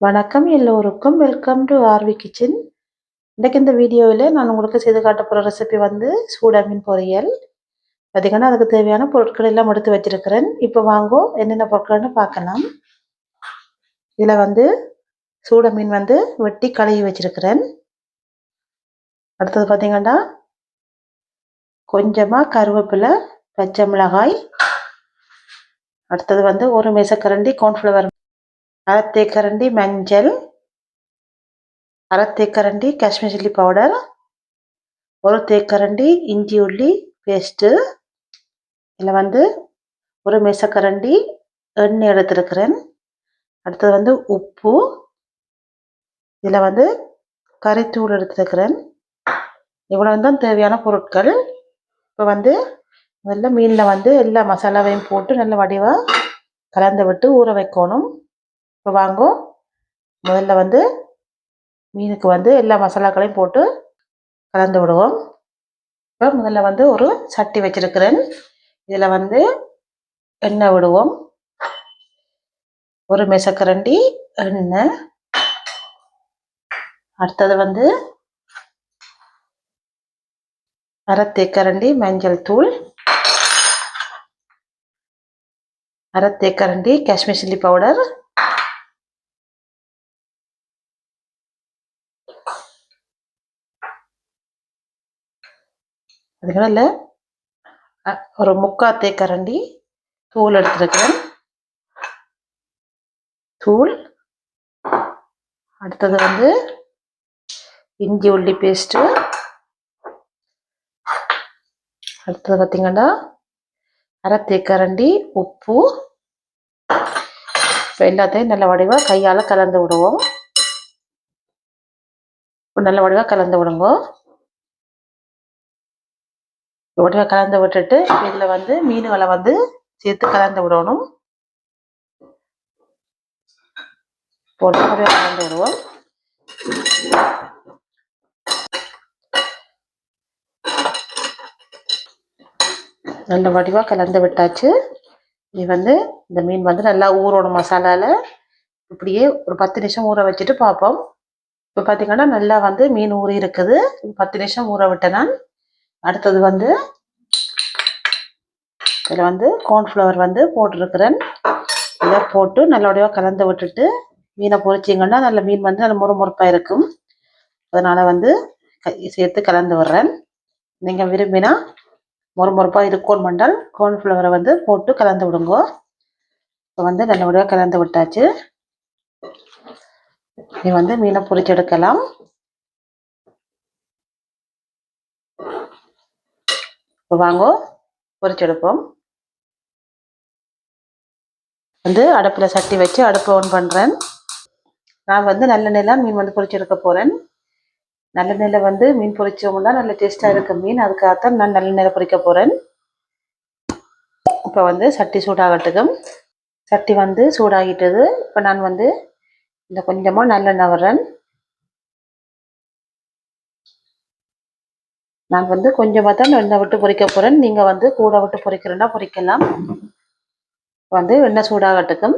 வணக்கம் எல்லோருக்கும். Welcome to RV kitchen. இன்றைக்கு இந்த வீடியோவில் நான் உங்களுக்கு செய்து காட்ட போகிற ரெசிபி வந்து சூடா மீன் பொரியல். பார்த்தீங்கன்னா அதுக்கு தேவையான பொருட்கள் எல்லாம் எடுத்து வச்சிருக்கிறேன். இப்போ வாங்கோ என்னென்ன பொருட்கள்னு பார்க்கலாம். இதில் வந்து சூடா மீன் வந்து வெட்டி கழுவி வச்சிருக்கிறேன். அடுத்தது பார்த்தீங்கன்னா கொஞ்சமாக கருவேப்பிலை, பச்சை மிளகாய். அடுத்தது வந்து ஒரு மேசக்கரண்டி கார்ன்ஃப்ளவர், அரை தேக்கரண்டி மஞ்சள், அரை தேக்கரண்டி காஷ்மீர் சில்லி பவுடர், ஒரு தேக்கரண்டி இஞ்சி உள்ளி பேஸ்ட்டு. இதில் வந்து ஒரு மேசக்கரண்டி எண்ணெய் எடுத்துருக்கிறேன். அடுத்தது வந்து உப்பு. இதில் வந்து கறித்தூள் எடுத்துருக்கிறேன். இவ்வளோ தான் தேவையான பொருட்கள். இப்போ வந்து முதல்ல மீனில் வந்து எல்லா மசாலாவையும் போட்டு நல்ல வடிவாக கலந்து விட்டு ஊற வைக்கணும். இப்போ வாங்கோ முதல்ல வந்து மீனுக்கு வந்து எல்லா மசாலாக்களையும் போட்டு கலந்து விடுவோம். இப்போ முதல்ல வந்து ஒரு சட்டி வச்சிருக்கிறேன். இதில் வந்து எண்ணெய் விடுவோம். ஒரு மேசக்கரண்டி எண்ணெய். அடுத்தது வந்து அரை தேக்கரண்டி மஞ்சள் தூள், அரை தேக்கரண்டி காஷ்மீர் சில்லி பவுடர், அதுக்கப்புறம் ஒரு முக்கால் தேக்கரண்டி தூள் எடுத்துருக்கிறேன். தூள். அடுத்தது வந்து இஞ்சி உள்ளி பேஸ்ட்டு. அடுத்தது பார்த்தீங்கன்னா அரை தேக்கரண்டி உப்பு. இப்போ எல்லாத்தையும் நல்ல வடிவாக கையால் கலந்து விடுவோம். நல்ல வடிவாக கலந்து விடுங்க. வடிவாக கலந்து விட்டுட்டு இதில் வந்து மீன்களை வந்து சேர்த்து கலந்து விடணும். போட்டு வடிவாக கலந்து விடுவோம். நல்ல வடிவாக கலந்து விட்டாச்சு. இது வந்து இந்த மீன் வந்து நல்லா ஊறணும் மசாலாவில். இப்படியே ஒரு 10 நிமிஷம் ஊற வச்சுட்டு பார்ப்போம். இப்போ பார்த்தீங்கன்னா நல்லா வந்து மீன் ஊறி இருக்குது. 10 நிமிஷம் ஊற விட்டேன் நான். அடுத்தது வந்து இதில் வந்து கார்ன்ஃப்ளவர் வந்து போட்டிருக்கிறேன். இதை போட்டு நல்லபடியாக கலந்து விட்டுட்டு மீனை பொரிச்சிங்கன்னா நல்ல மீன் வந்து நல்ல முறுமுறுப்பாக இருக்கும். அதனால் வந்து சேர்த்து கலந்து விடுறேன். நீங்கள் விரும்பினா முறுமுறுப்பாக இருக்கணும் என்றால் கார்ன்ஃப்ளவரை வந்து போட்டு கலந்து விடுங்க. இப்போ வந்து நல்லபடியாக கலந்து விட்டாச்சு. இது வந்து மீனை பொரிச்சு எடுக்கலாம். இப்போ வாங்க பொரிச்செடுப்போம். வந்து அடுப்பில் சட்டி வச்சு அடுப்பை ஆன் பண்ணுறேன். நான் வந்து நல்லெண்ணெயில் மீன் வந்து பொரிச்செடுக்க போகிறேன். நல்லெண்ணெயில் வந்து மீன் பொரிச்சோம்னா நல்ல டேஸ்ட்டாக இருக்கும் மீன். அதுக்காகத்தான் நான் நல்லெண்ணெயில் பொரிக்க போகிறேன். இப்போ வந்து சட்டி சூடாகட்டுக்கும். சட்டி வந்து சூடாகிட்டது. இப்போ நான் வந்து இந்த கொஞ்சமாக நல்லெண்ணெய் விடுறேன். நான் வந்து கொஞ்சமாக தான் எண்ணெய் விட்டு பொரிக்க போகிறேன். நீங்கள் வந்து கூட விட்டு பொரிக்கிறேன்னா பொரிக்கலாம். வந்து எண்ணெய் சூடாகட்டுக்கும்.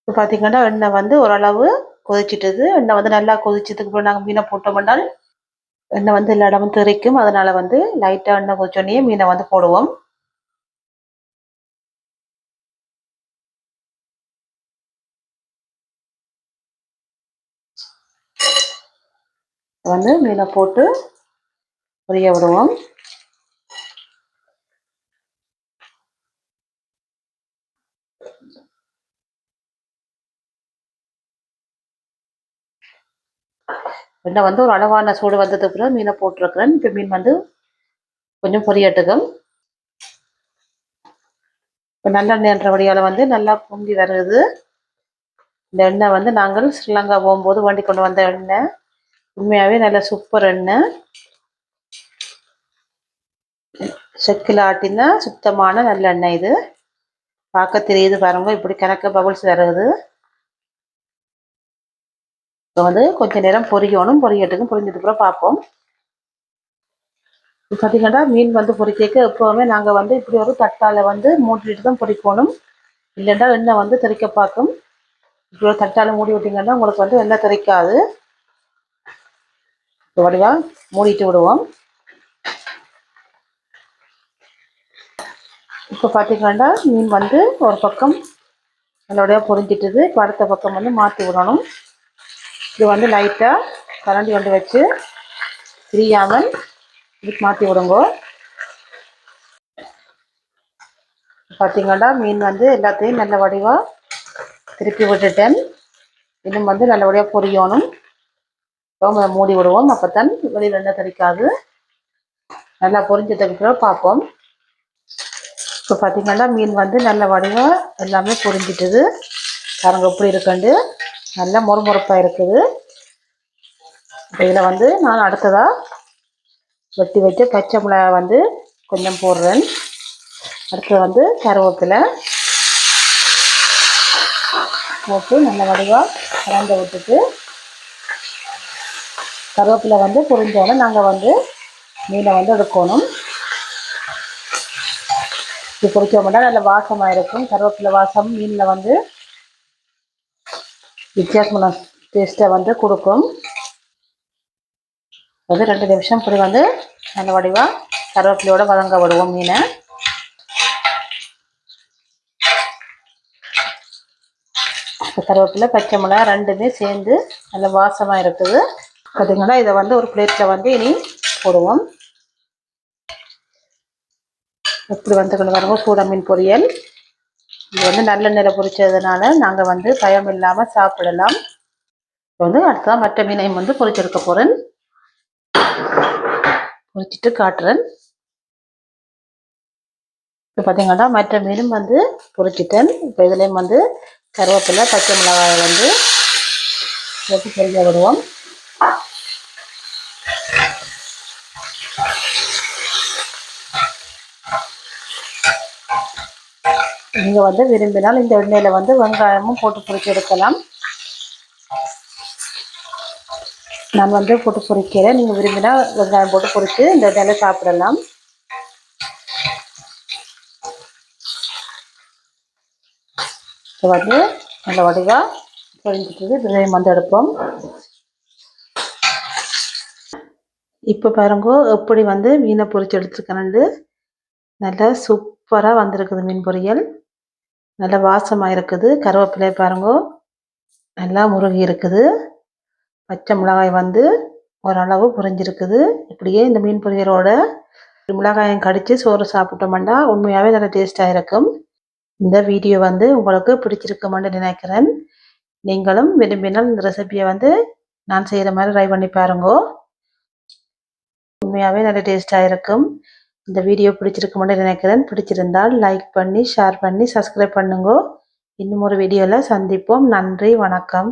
இப்போ பார்த்தீங்கன்னா எண்ணெய் வந்து ஓரளவு கொதிச்சிட்டது. எண்ணெய் வந்து நல்லா கொதிச்சதுக்கு அப்புறம் நாங்கள் மீனை போட்டோம்னால் எண்ணெய் வந்து எல்லா இடமும் தெரிக்கும். அதனால் வந்து லைட்டாக எண்ணெய் கொதிச்சோடனே மீனை வந்து போடுவோம். வந்து மீனை போட்டு பொரிய விடுவோம். எண்ணெய் வந்து ஒரு அளவான சூடு வந்ததுக்கு அப்புறம் மீனை போட்டிருக்கிறேன். இப்போ மீன் வந்து கொஞ்சம் பொரியட்டுக்கும். இப்போ நல்லெண்ணெய்ன்ற வழியால் வந்து நல்லா பொங்கி வருது. இந்த எண்ணெய் வந்து நாங்கள் ஸ்ரீலங்கா போகும்போது வண்டி கொண்டு வந்த எண்ணெய். உண்மையாகவே நல்ல சூப்பர் எண்ணெய். செக்கில் ஆட்டினா சுத்தமான நல்ல எண்ணெய். இது பார்க்க தெரியுது பாருங்க, இப்படி கணக்க பபுள்ஸ் வருது. இப்போ வந்து கொஞ்சம் நேரம் பொரியணும். பொரியட்டுக்கும். பொரிஞ்சதுக்கு அப்புறம் பார்ப்போம். பார்த்தீங்கன்னா மீன் வந்து பொரிக்க எப்போவுமே நாங்கள் வந்து இப்படி ஒரு தட்டால் வந்து மூடிட்டு தான் பொரிக்கணும். இல்லைன்னா எண்ணெய் வந்து தெறிக்க பார்க்கும். இப்படி தட்டால் மூடி விட்டிங்கன்னா உங்களுக்கு வந்து எண்ணெய் தெறிக்காது. வடிவாக மூடிட்டு விடுவோம். இப்போ பார்த்தீங்கன்னா மீன் வந்து ஒரு பக்கம் நல்லபடியாக பொரிஞ்சிட்டுது. இப்போ அடுத்த பக்கம் வந்து மாற்றி விடணும். இது வந்து லைட்டாக கரண்டி வந்து வச்சு பிரியாமல் இதுக்கு மாற்றி விடுங்க. பார்த்தீங்கன்னா மீன் வந்து எல்லாத்தையும் நல்ல வடிவாக திருப்பி விட்டுட்டேன். இன்னும் வந்து நல்லபடியாக பொரியணும். மூடி விடுவோம். அப்போ தான் வெளியில் எண்ணெய் தெறிக்காது. நல்லா பொரிஞ்சதுக்கு பார்ப்போம். இப்போ பார்த்தீங்கன்னா மீன் வந்து நல்ல வடிவாக எல்லாமே பொரிஞ்சிட்டுது. பாருங்க எப்படி இருக்குண்டு நல்லா மொறுமொறுப்பாக இருக்குது. இதில் வந்து நான் அடுத்ததாக வெட்டி வச்சு பச்சை மிளகாய் வந்து கொஞ்சம் போடுறேன். அடுத்து வந்து கருவேப்பிலை போட்டு நல்ல வடிவாக கலந்து விட்டுட்டு கருவேப்பிலை வந்து பொரிஞ்சோடனே நாங்கள் வந்து மீனை வந்து எடுக்கணும். இது பொரிச்சோம்னா நல்ல வாசமாக இருக்கும். கருவேப்பிலை வாசம் மீனில் வந்து வித்தியாசமான டேஸ்ட்டை வந்து கொடுக்கும். அது 2 நிமிஷம் இப்படி வந்து நல்ல வடிவாக கருவேப்பிலையோடு வதங்க விடுவோம் மீனை. கருவேப்பிலை பச்சை மிளகாய் ரெண்டுமே சேர்ந்து நல்ல வாசமாக இருக்குது. பார்த்தீங்கன்னா இதை வந்து ஒரு பிளேட்டில் வந்து இனி போடுவோம். எப்படி வந்து கொண்டு வரவோ சூட மீன் பொரியல். இது வந்து நல்லெண்ணெயில் பொரிச்சதுனால நாங்கள் வந்து பயம் இல்லாமல் சாப்பிடலாம். இப்போ வந்து அடுத்ததாக மற்ற மீனையும் வந்து பொரிச்செடுக்க போகிறேன். பொரிச்சிட்டு காட்டுறேன். இப்போ பார்த்தீங்கன்னா மற்ற மீனும் வந்து பொரிச்சிட்டேன். இப்போ இதுலேயும் வந்து கருவேப்பிலை பச்சை மிளகாயை வந்து போட்டு பொரிக்க விடுவோம். நீங்கள் வந்து விரும்பினால் இந்த எண்ணெயில் வந்து வெங்காயமும் போட்டு பொரிச்சு எடுக்கலாம். நான் வந்து போட்டு பொரிக்கிறேன். நீங்கள் விரும்பினா வெங்காயம் போட்டு பொரித்து இந்த எண்ணெயில் சாப்பிடலாம். இப்போ வந்து நல்ல வடிவாக பொரிஞ்சிட்டு இதையும் வந்து எடுப்போம். இப்போ பாருங்க எப்படி வந்து மீனை பொரிச்சு எடுத்துருக்கேன்னு. நல்லா சூப்பராக வந்திருக்குது மீன் பொரியல். நல்லா வாசமாக இருக்குது. கருவேப்பிலை பாருங்க நல்லா முருகி இருக்குது. பச்சை மிளகாய் வந்து ஓரளவு புரிஞ்சிருக்குது. இப்படியே இந்த மீன் பொரியலோட மிளகாயம் கடித்து சோறு சாப்பிட்டோம்னா உண்மையாகவே நல்ல டேஸ்ட்டாக இருக்கும். இந்த வீடியோ வந்து உங்களுக்கு பிடிச்சிருக்குமென்னு நினைக்கிறேன். நீங்களும் விரும்பினால் இந்த ரெசிபியை வந்து நான் செய்கிற மாதிரி ட்ரை பண்ணி பாருங்க. உண்மையாகவே நல்ல டேஸ்ட்டாக இருக்கும். இந்த வீடியோ பிடிச்சிருக்குமென்னு நினைக்கிறேன். பிடிச்சிருந்தால் லைக் பண்ணி ஷேர் பண்ணி சப்ஸ்கிரைப் பண்ணுங்க. இன்னும் ஒரு வீடியோவில் சந்திப்போம். நன்றி, வணக்கம்.